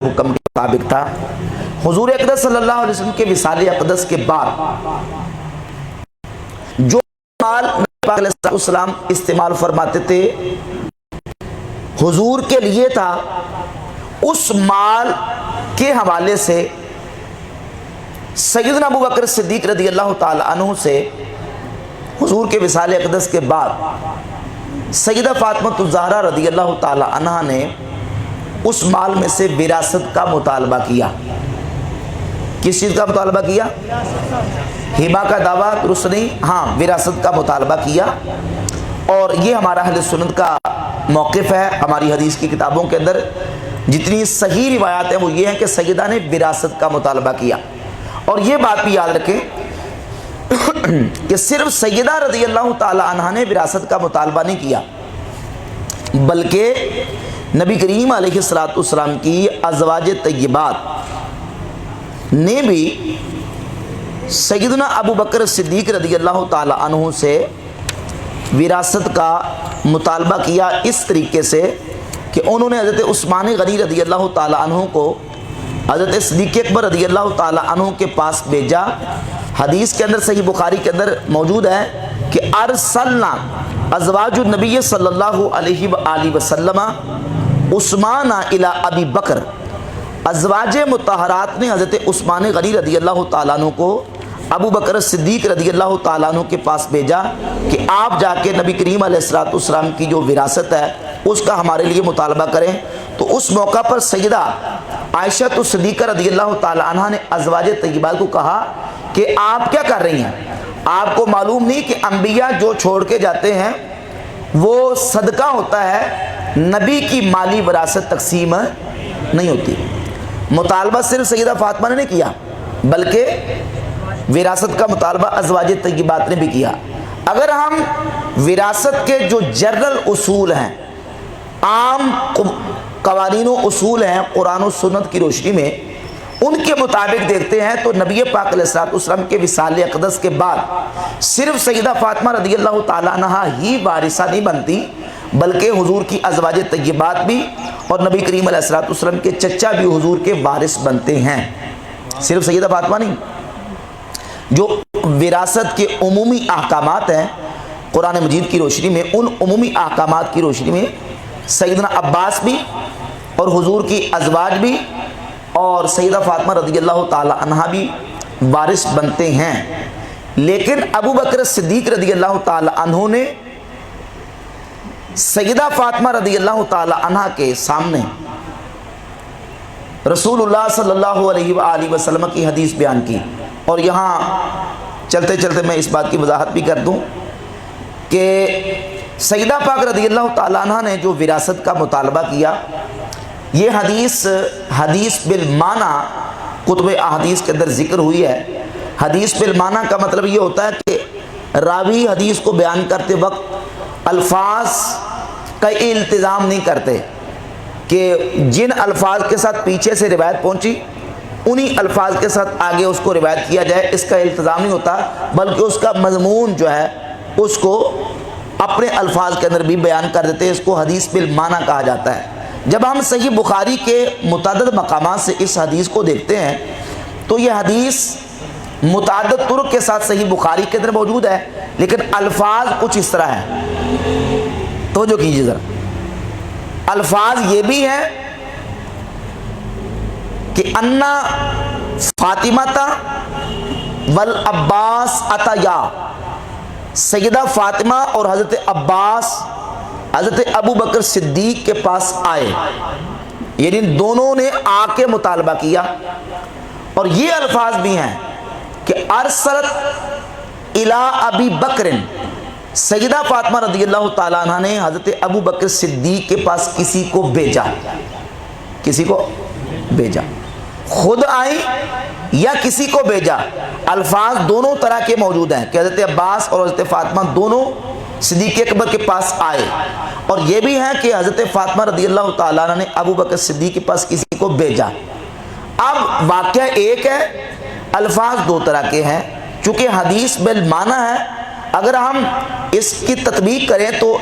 हुक्म के मुताबिक था। हुजूर अक़दस सल्लल्लाहु अलैहि वसल्लम के विसाल अक़दस के बाद जो माल नबी पाक अलैहिस्सलाम इस्तेमाल फरमाते थे हुजूर के लिए था, उस माल के हवाले से सैयदना अबू बकर सिद्दीक रज़ियल्लाहु ताला अन्हु से हुजूर के विसाल अक़दस के बाद सैयदा फातिमा ज़हरा रज़ियल्लाहु ताला अन्हा ने उस माल में से विरासत का मुतालबा किया। किस चीज़ का मुतालबा किया? हिबा का दावा दुरुस्त नहीं, हाँ विरासत का मुतालबा किया। और ये हमारा अहले सुन्नत का मौक़िफ़ है। हमारी हदीस की किताबों के अंदर जितनी सही रिवायात हैं वो ये हैं कि सैयदा ने विरासत का मुतालबा किया। और ये बात भी याद रखें कि सिर्फ सैयदा रज़ियल्लाहु ताला अन्हा ने विरासत का मुतालबा नहीं किया, बल्कि नबी करीम अलैहिस्सलातु वस्सलाम की अज़वाज तय्यबात ने भी सैयदना अबू बकर सिद्दीक रज़ियल्लाहु ताला अन्हु से विरासत का मुतालबा किया इस तरीके से कि उन्होंने हज़रत उस्मान गनी रज़ियल्लाहु ताला अन्हु को हज़रत सिद्दीक़ अकबर रज़ियल्लाहु ताला अन्हु के पास भेजा। हदीस के अंदर सही बुखारी के अंदर मौजूद है कि अरसलना अज़वाजुन नबी सल्लल्लाहु अलैहि वसल्लम उस्मान इला अबी बकर, अज़वाज मुतहरात ने हज़रत उस्मान गनी रज़ियल्लाहु ताला अन्हु को अबू बकर सिद्दीक रज़ियल्लाहु ताला अन्हु के पास भेजा कि आप जाके नबी करीम अलैहिस्सलातु वस्सलाम की जो विरासत है उसका हमारे लिए मुतालबा करें। तो उस मौका पर सैयदा आयशा सिद्दीक़ा रज़ियल्लाहु ताला अन्हा ने अज़वाज तय्यबात को कहा कि आप क्या कर रही हैं? आपको मालूम नहीं कि अंबिया जो छोड़ के जाते हैं वो सदका होता है, नबी की माली विरासत तकसीम नहीं होती। मुतालबा सिर्फ सैयदा फातिमा ने नहीं किया, बल्कि विरासत का मुतालबा अज़वाज तय्यबात ने भी किया। अगर हम विरासत के जो जनरल उसूल हैं, आम क़वानीन व उसूल हैं कुरान और सुन्नत की रोशनी में, उनके मुताबिक देखते हैं तो नबी पाक अलैहिस्सलातु वस्सलाम के विसाल अक़दस के बाद सिर्फ सैयदा फातिमा रज़ियल्लाहु ताला अन्हा ही वारिसा नहीं बनती, बल्कि हुजूर की अज़वाज तय्यबात भी और नबी करीम अलैहिस्सलातु वस्सलाम के चचा भी हुजूर के वारिस बनते हैं। सिर्फ सैयदा फातिमा नहीं। जो विरासत के उमूमी अहकामात हैं कुरान मजीद की रोशनी में, उन उमूमी अहकामात की रोशनी में सैयदना अब्बास भी और हुजूर की अज़वाज भी और सैयदा फातिमा रज़ियल्लाहु ताला अन्हा भी वारिस बनते हैं। लेकिन अबू बकर सिद्दीक रज़ियल्लाहु ताला अन्हु ने सैयदा फातिमा रज़ियल्लाहु ताला अन्हा के सामने रसूलुल्लाह सल्लल्लाहु अलैहि वसल्लम की हदीस बयान की। और यहाँ चलते चलते मैं इस बात की वजाहत भी कर दूँ कि सैयदा पाक रज़ियल्लाहु ताला अन्हा ने जो विरासत का मुतालबा किया, ये हदीस बिल माना कुतुब अहादीस के अंदर ज़िक्र हुई है। हदीस बिल माना का मतलब ये होता है कि रावी हदीस को बयान करते वक्त अल्फाज का इल्तिज़ाम नहीं करते कि जिन अल्फाज के साथ पीछे से रिवायत पहुंची उन्हीं अल्फाज के साथ आगे उसको रिवायत किया जाए, इसका इल्तिज़ाम नहीं होता, बल्कि उसका मज़मून जो है उसको अपने अल्फाज के अंदर भी बयान कर देते हैं। इसको हदीस बिल माना कहा जाता है। जब हम सही बुखारी के मुतअद्दिद मकामात से इस हदीस को देखते हैं तो यह हदीस मुतअद्दिद तुरुक के साथ सही बुखारी के अंदर मौजूद है, लेकिन अल्फाज कुछ इस तरह है। तो जो कीजिए ज़रा, अल्फाज ये भी हैं कि अन्ना फातिमाता वल अब्बास अतया, सैयदा फातिमा और हज़रत अब्बास हज़रत अबू बकर सिद्दीक के पास आए, यानी दोनों ने आके मुतालबा किया। और ये अल्फाज भी हैं कि अरसलत इला अबी बकरिन, सैयदा फातिमा रज़ियल्लाहु ताला अन्हा ने हज़रत अबू बकर सिद्दीक के पास किसी को भेजा, किसी को भेजा, खुद आई या किसी को भेजा। अल्फाज दोनों तरह के मौजूद हैं कि हज़रत अब्बास और हज़रत फातिमा दोनों सिद्दीक़ अकबर के पास आए, और ये भी है कि हज़रत फातिमा रज़ियल्लाहु ताला अन्हा ने अबू बकर सिद्दीक़ के पास किसी को भेजा। अब वाक़या एक है, अल्फाज दो तरह के हैं। चूँकि हदीस बिल माना है, अगर हम इसकी तत्बीक करें तो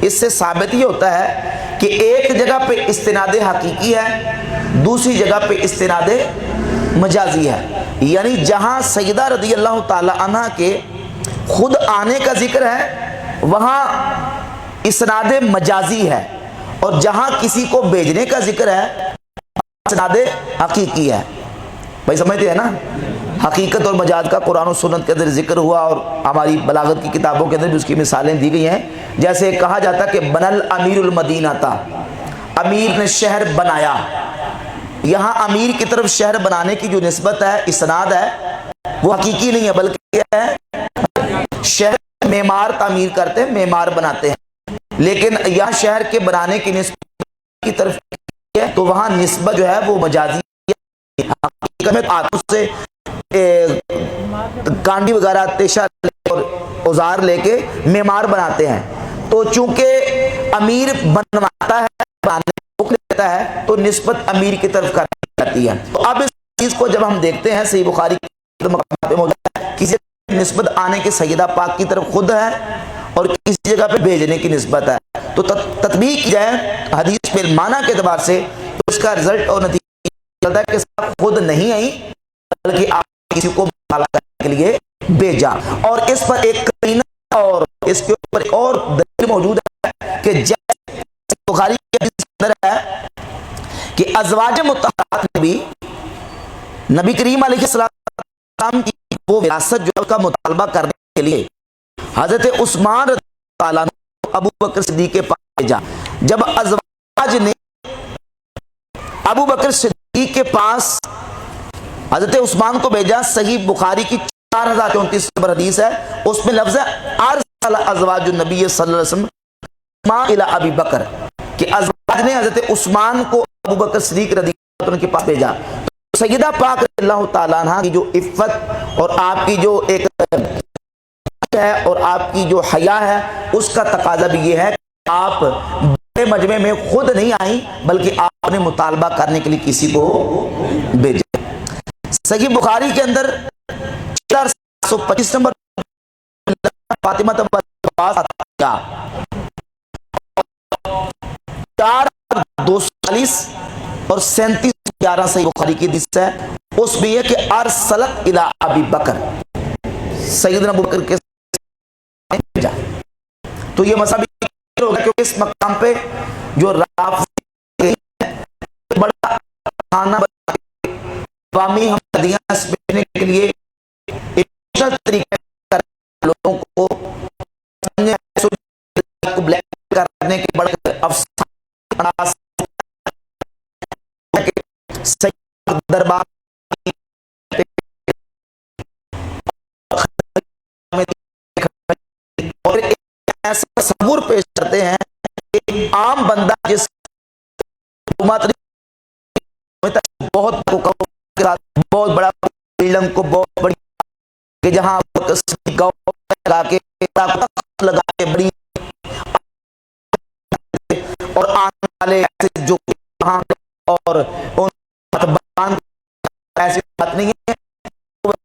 इससे साबित ये होता है کہ ایک جگہ پہ استناد حقیقی ہے، دوسری جگہ پہ استناد مجازی ہے، یعنی جہاں سیدہ رضی اللہ تعالی عنہ کے خود آنے کا ذکر ہے وہاں اسناد مجازی ہے، اور جہاں کسی کو بھیجنے کا ذکر ہے اسناد حقیقی ہے۔ بھائی سمجھتے ہیں نا؟ حقیقت اور مجاز کا قرآن و سنت کے اندر ذکر ہوا، اور ہماری بلاغت کی کتابوں کے اندر بھی اس کی مثالیں دی گئی ہیں۔ جیسے کہا جاتا کہ بنل امیر المدینہ تھا، امیر نے شہر بنایا، یہاں امیر کی طرف شہر بنانے کی جو نسبت ہے، اسناد ہے، وہ حقیقی نہیں ہے بلکہ کیا ہے؟ شہر معمار تعمیر کرتے ہیں، معمار بناتے ہیں، لیکن یہاں شہر کے بنانے کی نسبت کی طرف ہے تو وہاں نسبت جو ہے وہ مجازی ہے۔ حقیقت میں آتش سے کانڈی وغیرہ تیشہ اور اوزار لے کے معمار بناتے ہیں، تو چونکہ امیر بنواتا ہے، بنانے لیتا ہے، تو نسبت امیر کی طرف کرنی جاتی ہے۔ تو اب اس چیز کو جب ہم دیکھتے ہیں صحیح بخاری کے مقام پہ موجود ہے، کسی نسبت آنے کے سیدہ پاک کی طرف خود ہے اور کسی جگہ پہ بھیجنے کی نسبت ہے، تو تطبیق کی جائے حدیث پہ معنی کے اعتبار سے تو اس کا رزلٹ اور نتیجہ چلتا ہے کہ خود نہیں آئی بلکہ آپ کسی کو مطالعہ کرنے کے لیے بھیجا۔ اور اس پر ایک قرینہ اور اس کے اوپر ایک اور دلیل موجود ہے کہ جیسے بخاری کے حدیث کے اندر ہے کہ ازواج مطہرات نے بھی نبی کریم علیہ السلام کی وہ وراثت جو کا مطالبہ کرنے کے لیے حضرت عثمان رضی اللہ تعالیٰ عنہ ابو بکر صدیق کے پاس بھیجا۔ جب ازواج نے ابو بکر صدیق کے پاس حضرت عثمان کو بھیجا، صحیح بخاری کی 4034 نمبر حدیث ہے، اس میں لفظ ہے ارسل ازواج النبی صلی اللہ علیہ وسلم الی ابی بکر، کہ ازواج نے حضرت عثمان کو ابو بکر صدیق رضی اللہ عنہ کے پاس بھیجا۔ تو سیدہ پاک رضی اللہ تعالیٰ عنہ کی جو عفت اور آپ کی جو ایک ہے اور آپ کی جو حیا ہے، اس کا تقاضا بھی یہ ہے کہ آپ بڑے مجمع میں خود نہیں آئیں بلکہ آپ نے مطالبہ کرنے کے لیے کسی کو بھیجا۔ صحیح بخاری کے اندر 4725 نمبر فاطمہ 4240 اور 3711 صحیح بخاری کی حدیث ہے، اس میں یہ کہ ارسلت الی ابی بکر، سیدنا ابو بکر کے بھیجا۔ تو یہ مسئلہ بھی ہوگا کیونکہ اس مقام پہ جو رافضی بڑا خانہ عوامی ہمدردیاں بیچنے کے لیے ایک طریقے لوگوں کو بلیک کرنے کے بڑے افسانہ دربار اور ایسا تصور پیش کرتے ہیں کہ عام بندہ جس بہت بہت بڑا بلڈنگ کو بہت بڑی کہ جہاں لگا کے بڑی اور آنے والے ایسے جو اور ایسی بات نہیں ہے۔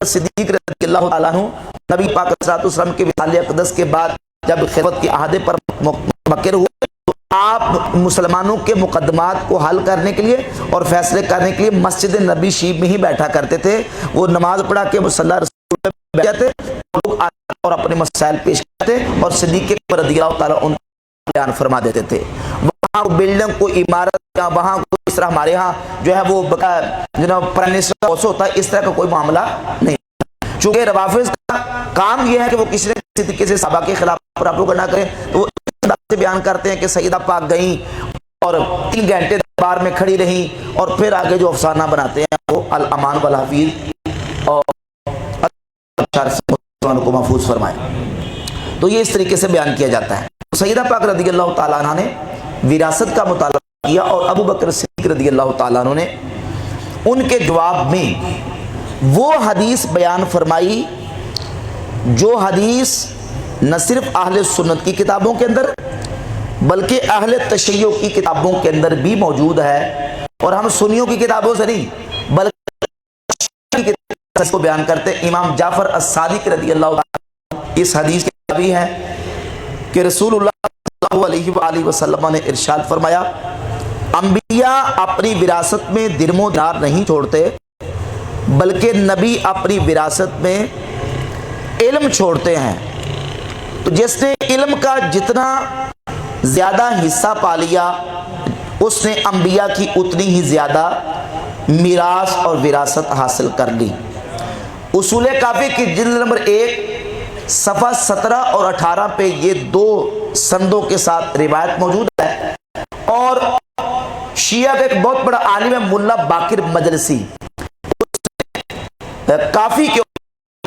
صدیق رضی اللہ تعالیٰ عنہ نبی پاک صلی اللہ علیہ وسلم کے وصال اقدس کے بعد جب خلافت کے عہدے پر مقرر ہوئے تو آپ مسلمانوں کے مقدمات کو حل کرنے کے لیے اور فیصلے کرنے کے لیے مسجد نبی شریف میں ہی بیٹھا کرتے تھے۔ وہ نماز پڑھا کے مصلی رسول پہ بیٹھ جاتے اور اپنے مسائل پیش کرتے اور صدیق رضی اللہ تعالیٰ ان بیان فرما دیتے تھے۔ وہاں بلڈنگ کو عمارت یا وہاں اس طرح ہمارے ہاں جو ہے وہ جناب پرائم منسٹر ہاؤس ہوتا ہے، اس طرح کا کوئی معاملہ نہیں۔ چونکہ روافض کا کام یہ ہے کہ وہ کسی نہ کسی طریقے سے صحابہ کے خلاف پروپیگنڈا کریں، تو وہ اس طرح سے بیان کرتے ہیں کہ سیدہ پاک گئیں اور 3 گھنٹے دربار میں کھڑی رہیں، اور پھر آگے جو افسانہ بناتے ہیں وہ الامان والحفیظ اور مسلمانوں کو محفوظ فرمائے۔ تو یہ اس طریقے سے بیان کیا جاتا ہے۔ سیدہ پاک رضی اللہ تعالیٰ عنہ نے وراثت کا مطالبہ کیا اور ابو بکر صدیق رضی اللہ تعالیٰ عنہ نے ان کے جواب میں وہ حدیث بیان فرمائی جو حدیث نہ صرف اہل سنت کی کتابوں کے اندر بلکہ اہل تشیع کی کتابوں کے اندر بھی موجود ہے، اور ہم سنیوں کی کتابوں سے نہیں بلکہ اس کو بیان کرتے ہیں۔ امام جعفر الصادق رضی اللہ عنہ اس حدیث کے راوی ہیں کہ رسول اللہ सल्लल्लाहु अलैहि वसल्लम ने इरशाद फरमाया, अंबिया अपनी विरासत में दिरमो दिनार नहीं छोड़ते, बल्कि नबी अपनी विरासत में इल्म छोड़ते हैं। तो जिसने इल्म का जितना ज़्यादा हिस्सा पा लिया, उसने अंबिया की उतनी ही ज़्यादा मीरास और विरासत हासिल कर ली। उसूल काफ़ी की जिल्द नंबर 1 सफ़ा 17 और 18 पे ये 2 संदों के साथ रिवायत मौजूद है। और शिया का एक बहुत बड़ा आलिम है मुल्ला बाकिर मजलिसी, काफ़ी के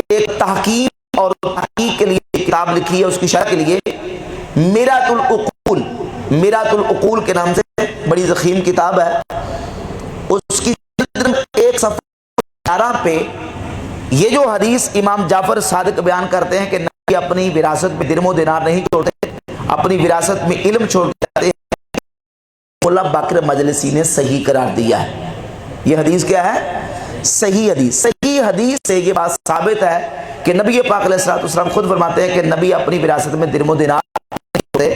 एक तहकीम और तहकीक के लिए किताब लिखी है, उसकी शरह के लिए मीरातुल उकूल के नाम से बड़ी ज़ख़ीम किताब है। उसकी एक सफ़ा 18 पे ये जो हदीस इमाम जाफर सादिक बयान करते हैं कि नबी अपनी विरासत में दिरमो दिनार नहीं छोड़ते, अपनी विरासत में इल्म छोड़ जाते हैं, मुल्ला बाकिर मजलिसी ने सही करार दिया है। ये हदीस क्या है? सही हदीस। सही हदीस से ये बात साबित है कि नबी पाक अलैहिस्सलातु वस्सलाम खुद फरमाते हैं कि नबी अपनी विरासत में दिरमो दिनार नहीं छोड़ते,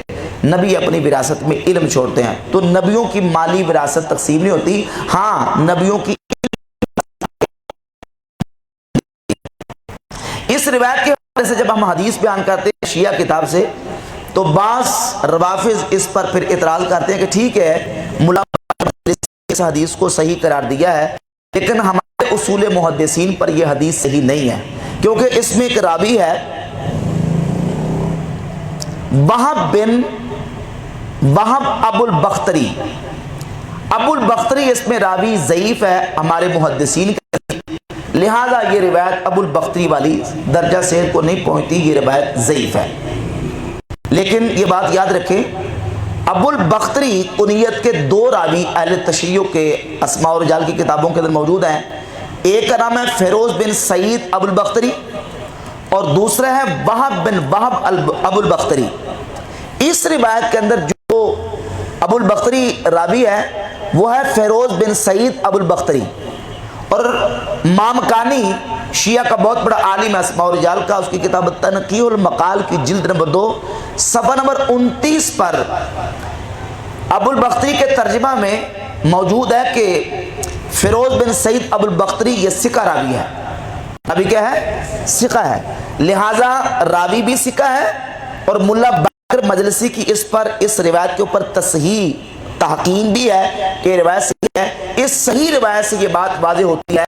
नबी अपनी विरासत में इल्म छोड़ते हैं। तो नबियों की माली विरासत तकसीम नहीं होती, हाँ नबियों की। इस रिवायत के हवाले से जब हम हदीस बयान करते हैं शिया किताब से, तो बास रवाफिज इस पर फिर इतराज करते हैं कि ठीक है, मुल्ला इस हदीस को सही करार दिया है, लेकिन हमारे उसूल मुहद्दिसीन पर यह हदीस सही नहीं है, क्योंकि इसमें एक रावी है वहाब अबुल बख्तरी। अबुल बख्तरी इसमें रावी ज़ईफ़ है हमारे मुहद्दिसीन के, लिहाजा ये रिवायत अबुल बख्तरी वाली दर्जा सेहत को नहीं पहुंचती, ये रिवायत ज़ईफ़ है। लेकिन ये बात याद रखें, अबुल बख्तरी कुनियत के 2 रावी अहले तशय्युअ के अस्मा और रिजाल की किताबों के अंदर मौजूद हैं। एक का नाम है फेरोज बिन सईद अबुल बख्तरी और दूसरा है वहाब बिन वहाब अबुल बख्तरी। इस रिवायत के अंदर जो अबुल बख्तरी रावी है वो है फेरोज बिन सईद अबुल बख्तरी। और मामकानी शिया का बहुत बड़ा आलिम है अस्मा और रिजाल का, उसकी किताब तनकीहुल मकाल की जिल्द नंबर 2 सफ़ा नंबर 29 पर अबुल बख्तरी के तर्जमा में मौजूद है कि फिरोज बिन सईद अबुल बख्तरी ये सिका रावी है। अभी क्या है? सिका है। लिहाजा रावी भी सिका है और मुल्ला बाकिर मजलिसी की इस रिवायत के ऊपर तसहीह तहकीम भी है कि रिवायत सही है। इस सही रिवायत से ये बात वाज़ेह होती है